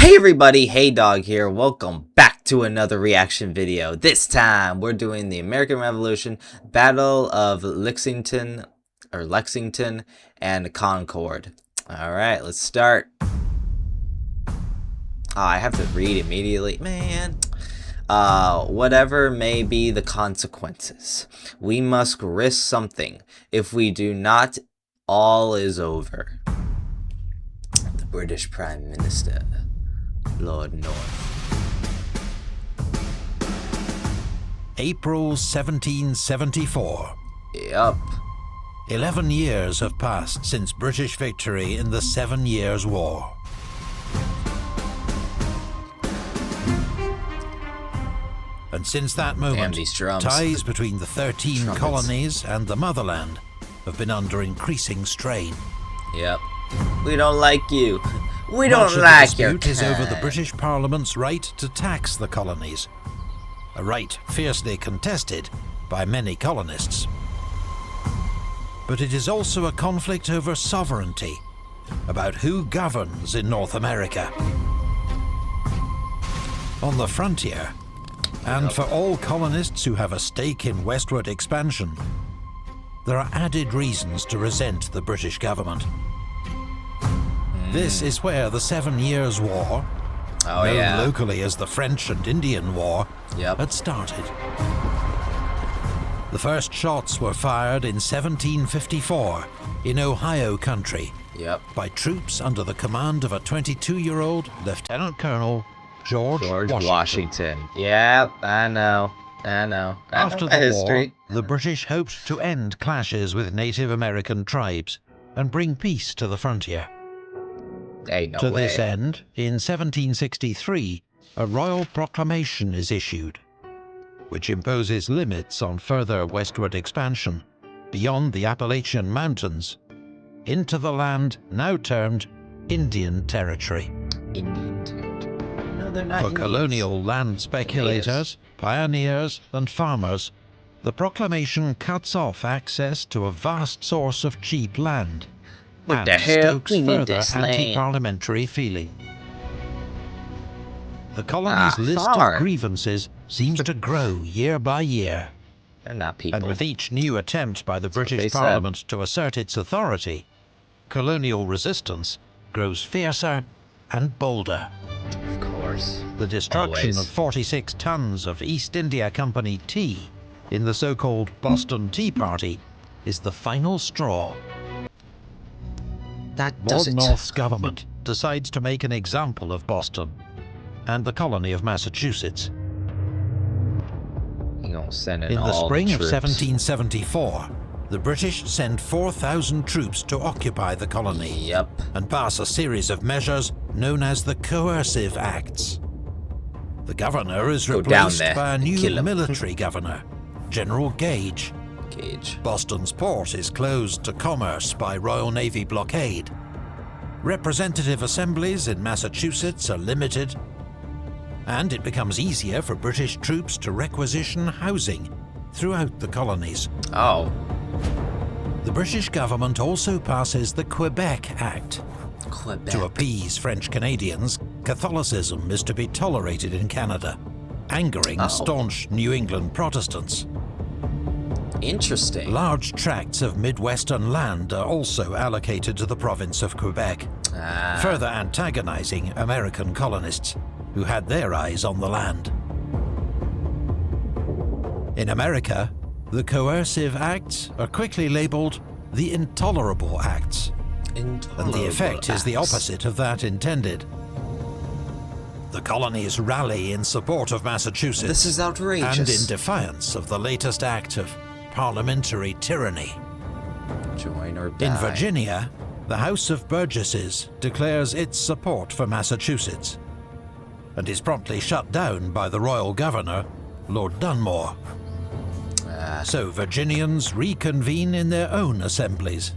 Hey everybody, Haydog here. Welcome back to another reaction video. This time we're doing the American Revolution, Battle of Lexington and Concord. Alright, let's start. Oh, I have to read immediately. Man. Whatever may be the consequences, we must risk something. If we do not, all is over. The British Prime Minister, Lord North. April 1774. Yup. 11 years have passed since British victory in the 7 Years' War. And since that moment, ties between the 13 colonies and the motherland have been under increasing strain. Yep. We don't like you. We don't like your kind. Much of the dispute is over the British Parliament's right to tax the colonies, a right fiercely contested by many colonists. But it is also a conflict over sovereignty, about who governs in North America. On the frontier, and for all colonists who have a stake in westward expansion, there are added reasons to resent the British government. This is where the 7 Years' War, known locally as the French and Indian War, had started. The first shots were fired in 1754 in Ohio country by troops under the command of a 22-year-old Lieutenant Colonel George Washington. Yeah, I know. After the war, the British hoped to end clashes with Native American tribes and bring peace to the frontier. To this end, in 1763, a royal proclamation is issued, which imposes limits on further westward expansion beyond the Appalachian Mountains into the land now termed Indian Territory. Indian Territory. No, they're not. For colonial land speculators, pioneers, and farmers, the proclamation cuts off access to a vast source of cheap land. What the hell? Stokes further anti-parliamentary feeling. The colony's list of grievances seems to grow year by year. They're not people. And with each new attempt by the British Parliament to assert its authority, colonial resistance grows fiercer and bolder. Of course. The destruction of 46 tons of East India Company tea in the so-called Boston Tea Party is the final straw. Lord North's government decides to make an example of Boston and the colony of Massachusetts. In the spring of 1774, the British send 4,000 troops to occupy the colony and pass a series of measures known as the Coercive Acts. The governor is replaced by a new military governor, General Gage. Boston's port is closed to commerce by Royal Navy blockade. Representative assemblies in Massachusetts are limited, and it becomes easier for British troops to requisition housing throughout the colonies. The British government also passes the Quebec Act. To appease French Canadians, Catholicism is to be tolerated in Canada, angering staunch New England Protestants. Interesting. Large tracts of Midwestern land are also allocated to the province of Quebec, further antagonizing American colonists who had their eyes on the land. In America, the Coercive Acts are quickly labeled the Intolerable Acts, and the effect is the opposite of that intended. The colonies rally in support of Massachusetts. This is outrageous. And in defiance of the latest act of parliamentary tyranny. Join or die. In Virginia, the House of Burgesses declares its support for Massachusetts and is promptly shut down by the royal governor, Lord Dunmore. So Virginians reconvene in their own assemblies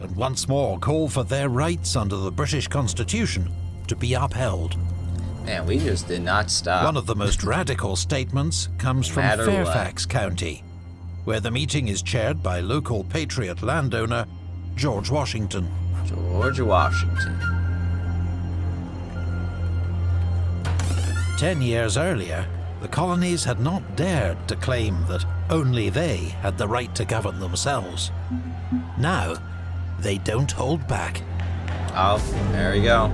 and once more call for their rights under the British Constitution to be upheld. Man, we just did not stop. One of the most radical statements comes from Fairfax County, where the meeting is chaired by local patriot landowner George Washington. George Washington. 10 years earlier, the colonies had not dared to claim that only they had the right to govern themselves. Now, they don't hold back. Oh, there we go.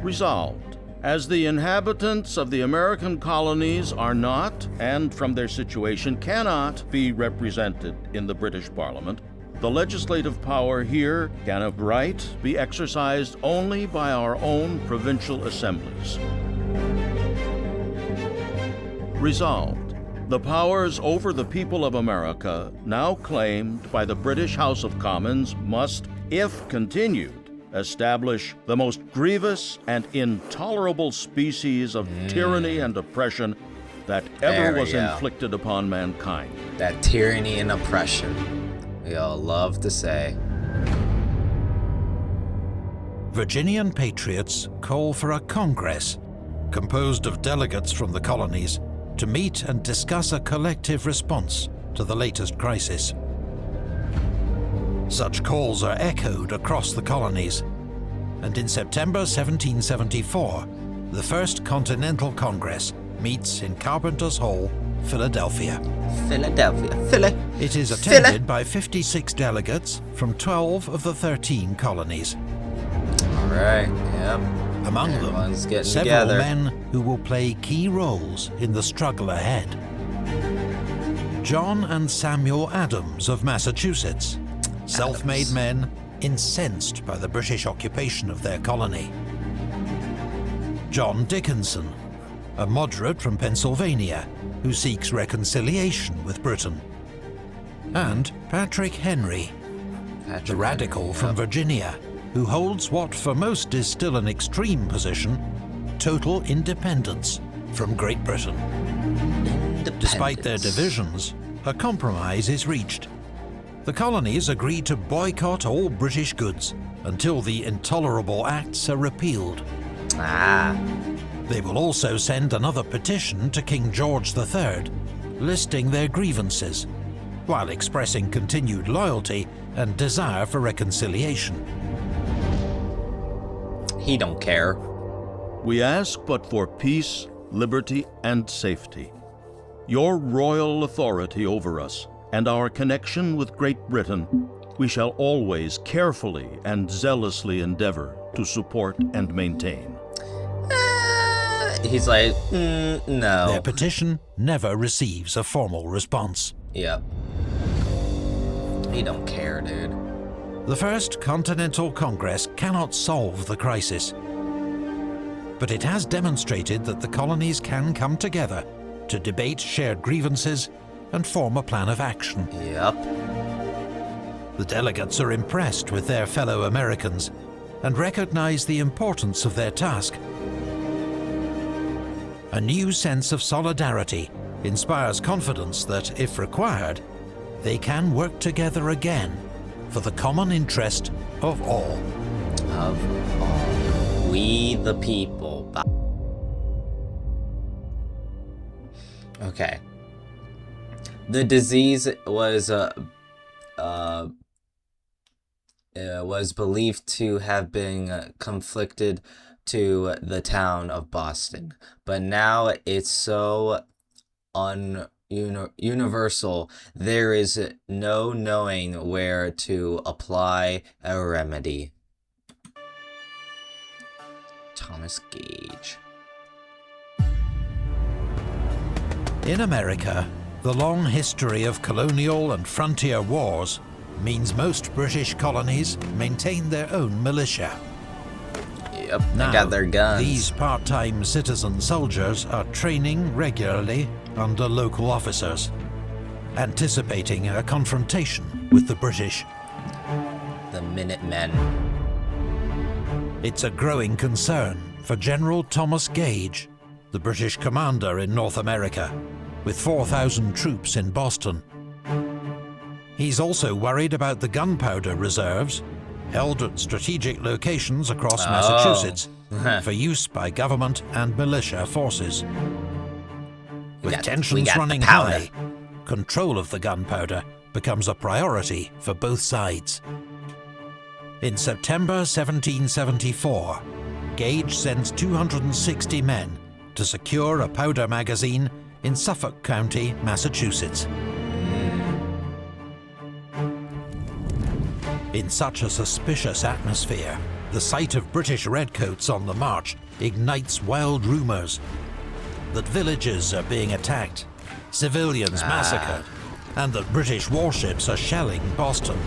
Resolved, as the inhabitants of the American colonies are not, and from their situation cannot, be represented in the British Parliament, the legislative power here can of right be exercised only by our own provincial assemblies. Resolved, the powers over the people of America now claimed by the British House of Commons must, if continued, establish the most grievous and intolerable species of tyranny and oppression that ever was inflicted upon mankind. That tyranny and oppression we all love to say. Virginian patriots call for a Congress composed of delegates from the colonies to meet and discuss a collective response to the latest crisis. Such calls are echoed across the colonies, and in September 1774, the First Continental Congress meets in Carpenter's Hall, Philadelphia. It is attended by 56 delegates from 12 of the 13 colonies. All right, yep. Among them, several men who will play key roles in the struggle ahead. John and Samuel Adams of Massachusetts, self-made men incensed by the British occupation of their colony. John Dickinson, a moderate from Pennsylvania who seeks reconciliation with Britain. And Patrick Henry, the radical from Virginia, who holds what for most is still an extreme position, total independence from Great Britain. Despite their divisions, a compromise is reached. The colonies agree to boycott all British goods until the intolerable acts are repealed. They will also send another petition to King George III, listing their grievances, while expressing continued loyalty and desire for reconciliation. He don't care. We ask but for peace, liberty, and safety. Your royal authority over us and our connection with Great Britain, we shall always carefully and zealously endeavor to support and maintain. He's like, no. Their petition never receives a formal response. Yep. He don't care, dude. The First Continental Congress cannot solve the crisis, but it has demonstrated that the colonies can come together to debate shared grievances and form a plan of action. Yep. The delegates are impressed with their fellow Americans and recognize the importance of their task. A new sense of solidarity inspires confidence that, if required, they can work together again for the common interest of all. Of all. We the people. Okay. The disease was believed to have been conflicted to the town of Boston, but now it's so universal, there is no knowing where to apply a remedy. Thomas Gage. In America, the long history of colonial and frontier wars means most British colonies maintain their own militia. Yep, they got their guns. These part-time citizen soldiers are training regularly under local officers, anticipating a confrontation with the British. The Minutemen. It's a growing concern for General Thomas Gage, the British commander in North America, with 4,000 troops in Boston. He's also worried about the gunpowder reserves held at strategic locations across Massachusetts for use by government and militia forces. With tensions running high, control of the gunpowder becomes a priority for both sides. In September 1774, Gage sends 260 men to secure a powder magazine in Suffolk County, Massachusetts. In such a suspicious atmosphere, the sight of British redcoats on the march ignites wild rumours that villages are being attacked, civilians massacred, and that British warships are shelling Boston.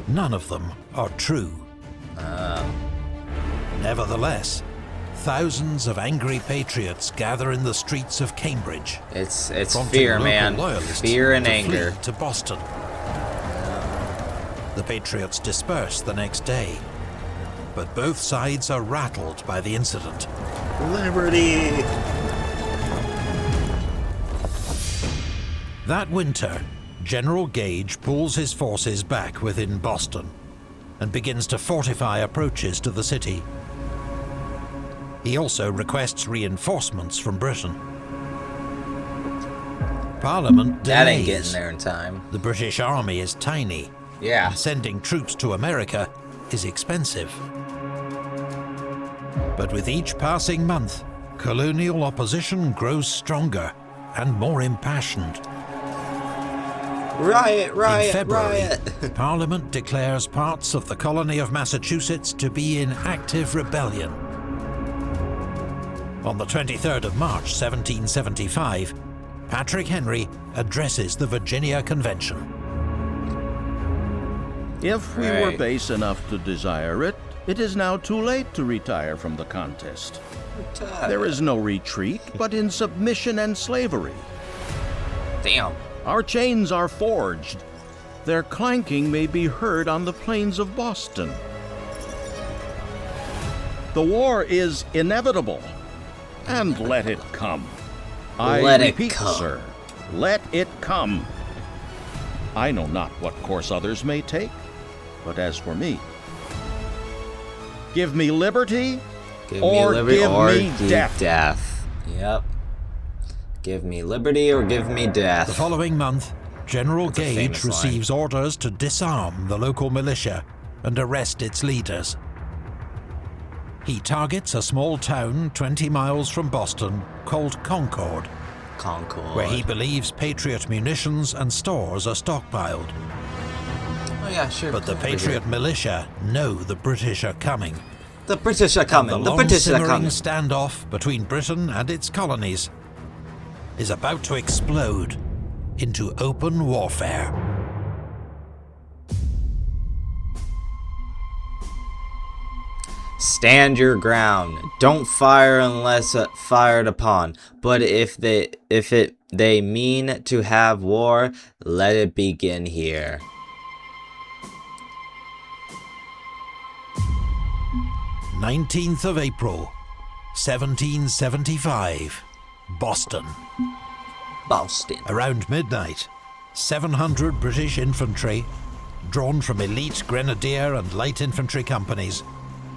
None of them are true. Nevertheless, thousands of angry patriots gather in the streets of Cambridge. It's fear, man. Fear and anger. To Boston. The patriots disperse the next day, but both sides are rattled by the incident. Liberty! That winter, General Gage pulls his forces back within Boston and begins to fortify approaches to the city. He also requests reinforcements from Britain. Parliament delays. That ain't getting there in time. The British army is tiny. Yeah. And sending troops to America is expensive. But with each passing month, colonial opposition grows stronger and more impassioned. Riot, riot, in February, riot. Parliament declares parts of the colony of Massachusetts to be in active rebellion. On the 23rd of March, 1775, Patrick Henry addresses the Virginia Convention. If we were base enough to desire it, it is now too late to retire from the contest. There is no retreat, but in submission and slavery. Damn. Our chains are forged. Their clanking may be heard on the plains of Boston. The war is inevitable, and let it come. I repeat, sir, let it come. I know not what course others may take, but as for me, give me liberty, give me death. Yep. Give me liberty or give me death. The following month, General Gage receives orders to disarm the local militia and arrest its leaders. He targets a small town 20 miles from Boston called Concord, where he believes Patriot munitions and stores are stockpiled. Oh yeah, sure. But the Patriot militia know the British are coming. The British are coming. The British are coming. The standoff between Britain and its colonies is about to explode into open warfare. Stand your ground. Don't fire unless fired upon. But if they mean to have war, let it begin here. "19th of April, 1775, Boston. Around midnight, 700 British infantry, drawn from elite grenadier and light infantry companies,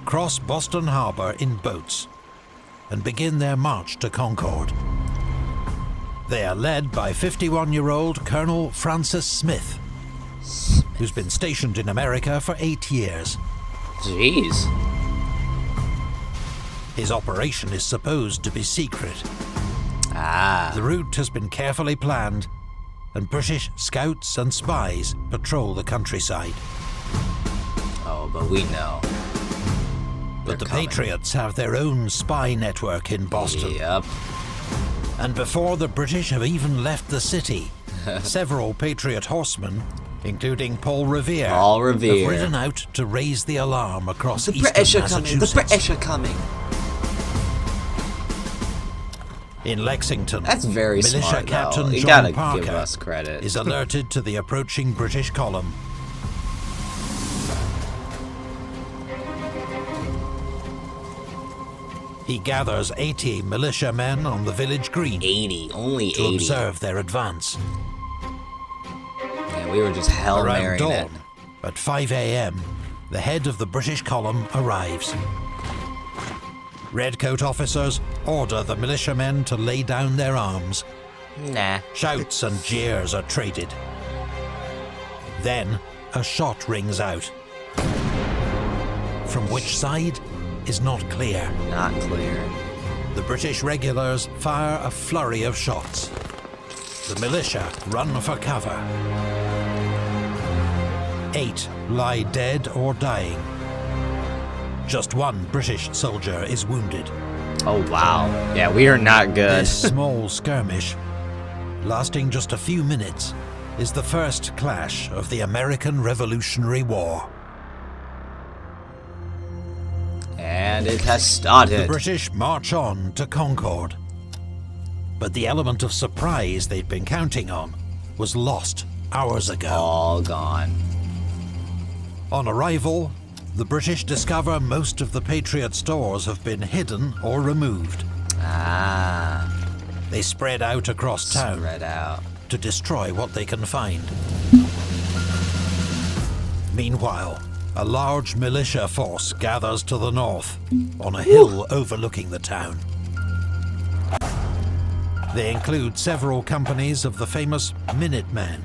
cross Boston Harbor in boats and begin their march to Concord. They are led by 51-year-old Colonel Francis Smith, who's been stationed in America for 8 years. Jeez. His operation is supposed to be secret. The route has been carefully planned, and British scouts and spies patrol the countryside. Oh, but we know. But the Patriots have their own spy network in Boston. Yep. And before the British have even left the city, several Patriot horsemen, including Paul Revere, have ridden out to raise the alarm across eastern Massachusetts. The British are coming. In Lexington, that's very militia smart, captain you John gotta Parker give us credit. is alerted to the approaching British column. He gathers 80 militiamen on the village green. 80, only 80. To observe their advance. Yeah, we were just hell-marrying it. Around dawn, at 5 a.m., the head of the British column arrives. Redcoat officers order the militiamen to lay down their arms. Nah. Shouts and jeers are traded. Then, a shot rings out. From which side? is not clear. Not clear. The British regulars fire a flurry of shots. The militia run for cover. 8 lie dead or dying. Just 1 British soldier is wounded. Oh wow. Yeah, we are not good. This small skirmish, lasting just a few minutes, is the first clash of the American Revolutionary War. And it has started. The British march on to Concord. But the element of surprise they'd been counting on was lost hours ago. All gone. On arrival, the British discover most of the Patriot stores have been hidden or removed. Ah. They spread out across town Spread out. to destroy what they can find. Meanwhile, a large militia force gathers to the north, on a hill overlooking the town. They include several companies of the famous Minutemen.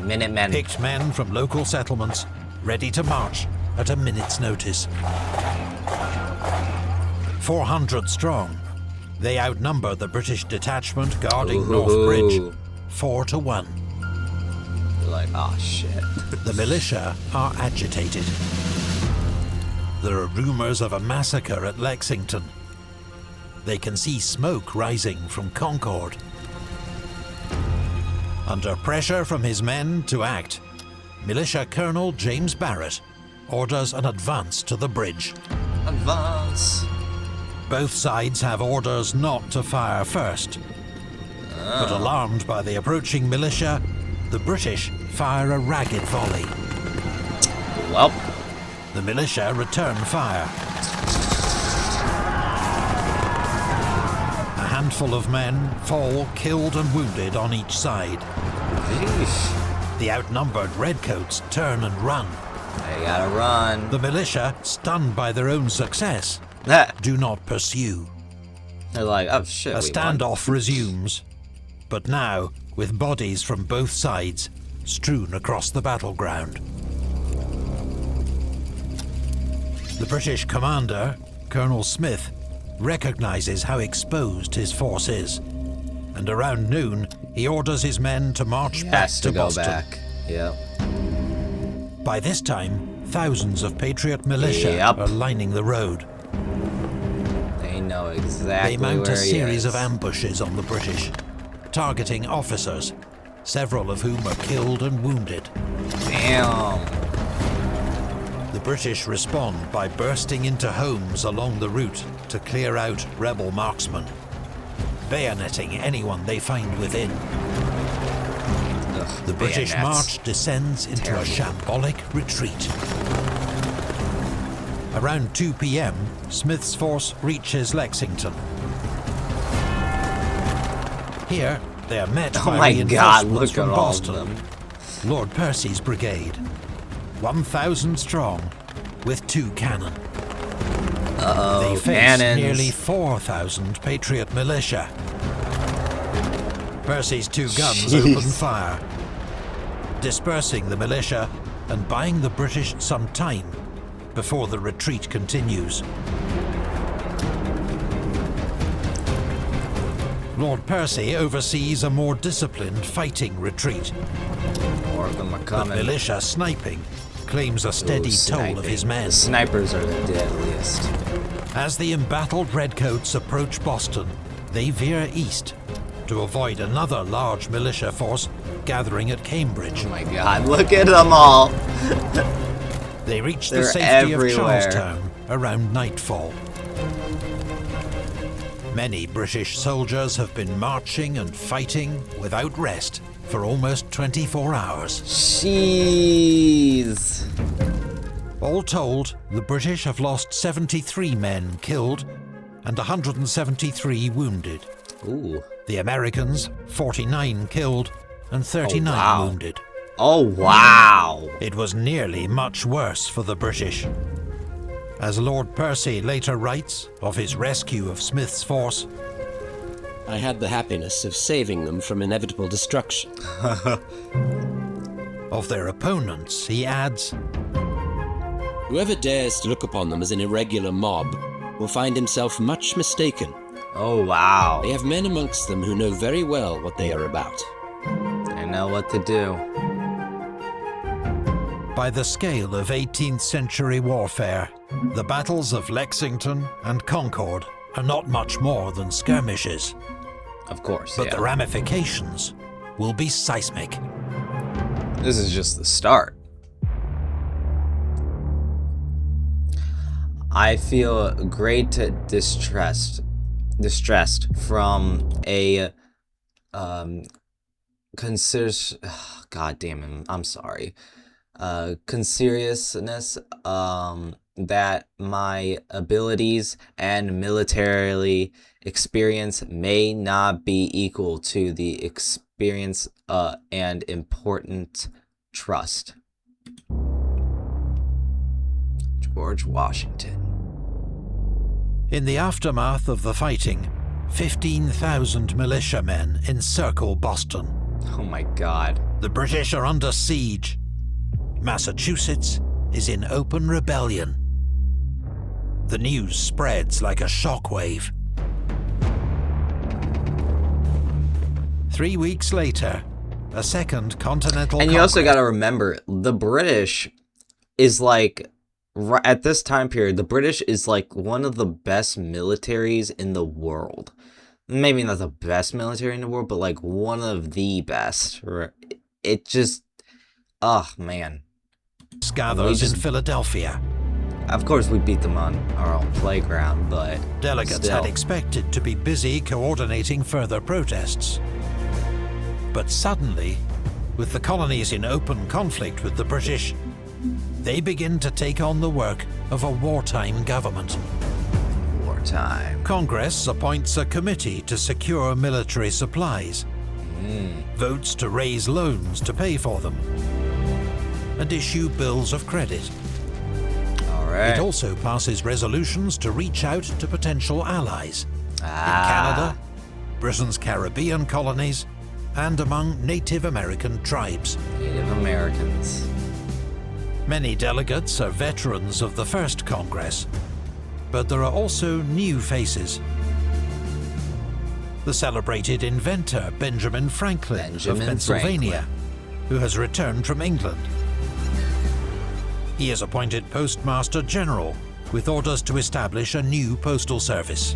Minutemen. Picked men from local settlements, ready to march at a minute's notice. 400 strong, they outnumber the British detachment guarding North Bridge 4-1. Like, oh shit. The militia are agitated. There are rumors of a massacre at Lexington. They can see smoke rising from Concord. Under pressure from his men to act, Militia Colonel James Barrett orders an advance to the bridge. Advance. Both sides have orders not to fire first. But alarmed by the approaching militia, the British fire a ragged volley. Well. The militia return fire. A handful of men fall killed and wounded on each side. Eesh. The outnumbered redcoats turn and run. They gotta run. The militia, stunned by their own success, do not pursue. They're like, oh shit. A standoff resumes, but now with bodies from both sides strewn across the battleground. The British commander, Colonel Smith, recognizes how exposed his force is, and around noon he orders his men to march back to Boston. Back. Yep. By this time, thousands of Patriot militia are lining the road. They know exactly They mount where a series he is. of ambushes on the British, targeting officers, several of whom are killed and wounded. Damn. The British respond by bursting into homes along the route to clear out rebel marksmen, bayoneting anyone they find within. The British march descends into a shambolic retreat. Around 2 p.m., Smith's force reaches Lexington. Here, they are met by reinforcements from Boston. Lord Percy's brigade, 1,000 strong, with 2 cannon. They face nearly 4,000 Patriot militia. Percy's 2 guns open fire, dispersing the militia and buying the British some time before the retreat continues. Lord Percy oversees a more disciplined fighting retreat. More of them are But coming. militia sniping claims a steady toll of his men. The snipers are the deadliest. As the embattled redcoats approach Boston, they veer east to avoid another large militia force gathering at Cambridge. Oh my god, look at them all! They reach the They're safety everywhere. of Charlestown around nightfall. Many British soldiers have been marching and fighting without rest for almost 24 hours. Jeez. All told, the British have lost 73 men killed and 173 wounded. Ooh. The Americans, 49 killed and 39 wounded. Oh, wow. It was nearly much worse for the British. As Lord Percy later writes of his rescue of Smith's force, I had the happiness of saving them from inevitable destruction. of their opponents, he adds, Whoever dares to look upon them as an irregular mob will find himself much mistaken. Oh, wow. They have men amongst them who know very well what they are about. They know what to do. By the scale of 18th century warfare, the battles of Lexington and Concord are not much more than skirmishes. Of course, But yeah. the ramifications will be seismic. This is just the start. I feel great distressed from a God damn it, I'm sorry. Conseriousness that my abilities and militarily experience may not be equal to the experience and important trust. George Washington. In the aftermath of the fighting, 15,000 militiamen encircle Boston. Oh my God. The British are under siege. Massachusetts is in open rebellion. The news spreads like a shockwave. 3 weeks later, a second continental And you also congress. got to remember, the British is like, at this time period, the British is like one of the best militaries in the world. Maybe not the best military in the world, but like one of the best. It just, oh man. Gathers in Philadelphia. Of course, we beat them on our own playground, but Delegates still. had expected to be busy coordinating further protests. But suddenly, with the colonies in open conflict with the British, they begin to take on the work of a wartime government. Wartime. Congress appoints a committee to secure military supplies, votes to raise loans to pay for them, and issue bills of credit. All right. It also passes resolutions to reach out to potential allies in Canada, Britain's Caribbean colonies, and among Native American tribes. Native Americans. Many delegates are veterans of the first Congress, but there are also new faces. The celebrated inventor Benjamin Franklin of Pennsylvania, who has returned from England. He is appointed Postmaster General with orders to establish a new postal service.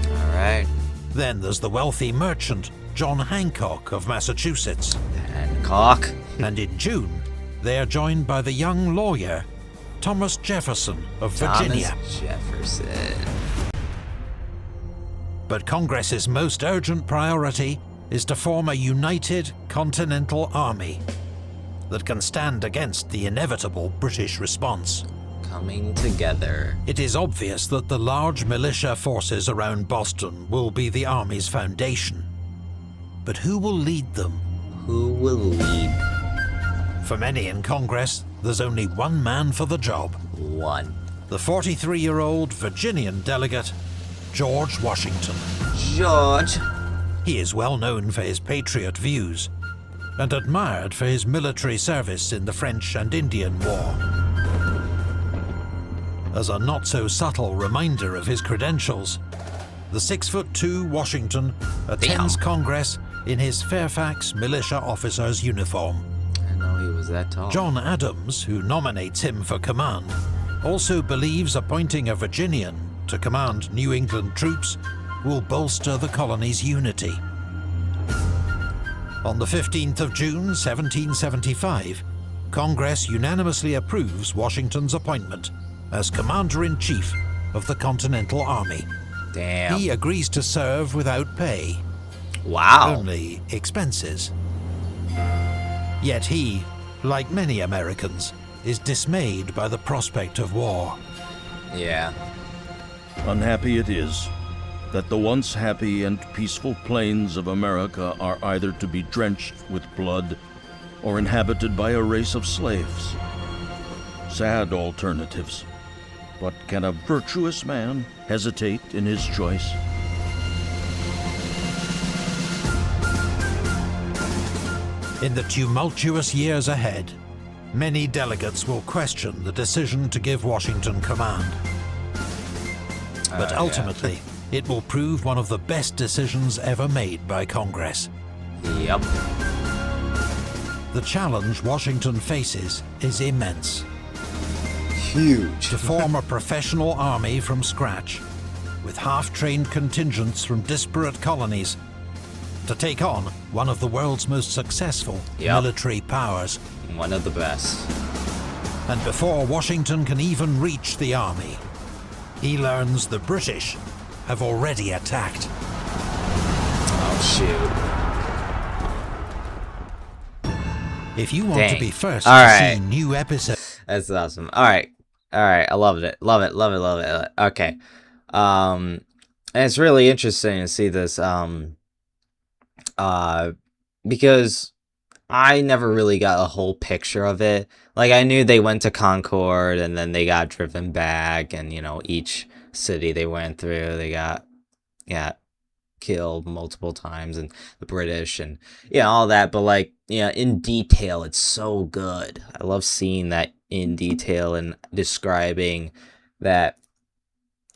All right. Then there's the wealthy merchant John Hancock of Massachusetts. Hancock. And in June, they are joined by the young lawyer Thomas Jefferson of Virginia. Thomas Jefferson. But Congress's most urgent priority is to form a united Continental Army that can stand against the inevitable British response. Coming together. It is obvious that the large militia forces around Boston will be the Army's foundation. But who will lead them? Who will lead? For many in Congress, there's only one man for the job. One. The 43-year-old Virginian delegate, George Washington. George. He is well known for his patriot views and admired for his military service in the French and Indian War. As a not-so-subtle reminder of his credentials, the 6'2" Washington attends Congress in his Fairfax militia officer's uniform. I know he was that tall. John Adams, who nominates him for command, also believes appointing a Virginian to command New England troops will bolster the colony's unity. On the 15th of June, 1775, Congress unanimously approves Washington's appointment as Commander-in-Chief of the Continental Army. Damn. He agrees to serve without pay. Wow. Only expenses. Yet he, like many Americans, is dismayed by the prospect of war. Yeah. Unhappy it is that the once happy and peaceful plains of America are either to be drenched with blood or inhabited by a race of slaves. Sad alternatives. But can a virtuous man hesitate in his choice? In the tumultuous years ahead, many delegates will question the decision to give Washington command. But ultimately, it will prove one of the best decisions ever made by Congress. Yep. The challenge Washington faces is immense. Huge. To form a professional army from scratch, with half-trained contingents from disparate colonies, to take on one of the world's most successful military powers. One of the best. And before Washington can even reach the army, he learns the British have already attacked. Oh, shoot. If you want to be first to see new episodes... That's awesome. Alright. I loved it. Love it. Okay. And it's really interesting to see this, because I never really got a whole picture of it. Like, I knew they went to Concord, and then they got driven back, and, you know, each city they went through, they got killed multiple times, and the British, and, all that, but, like, in detail, it's so good. I love seeing that in detail and describing that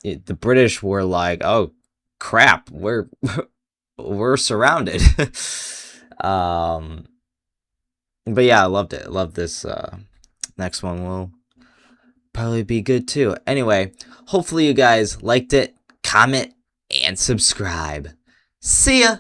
the British were like, oh, crap, we're surrounded. But yeah, I loved it. I love this. Next one will probably be good too. Anyway, hopefully you guys liked it. Comment and subscribe. See ya!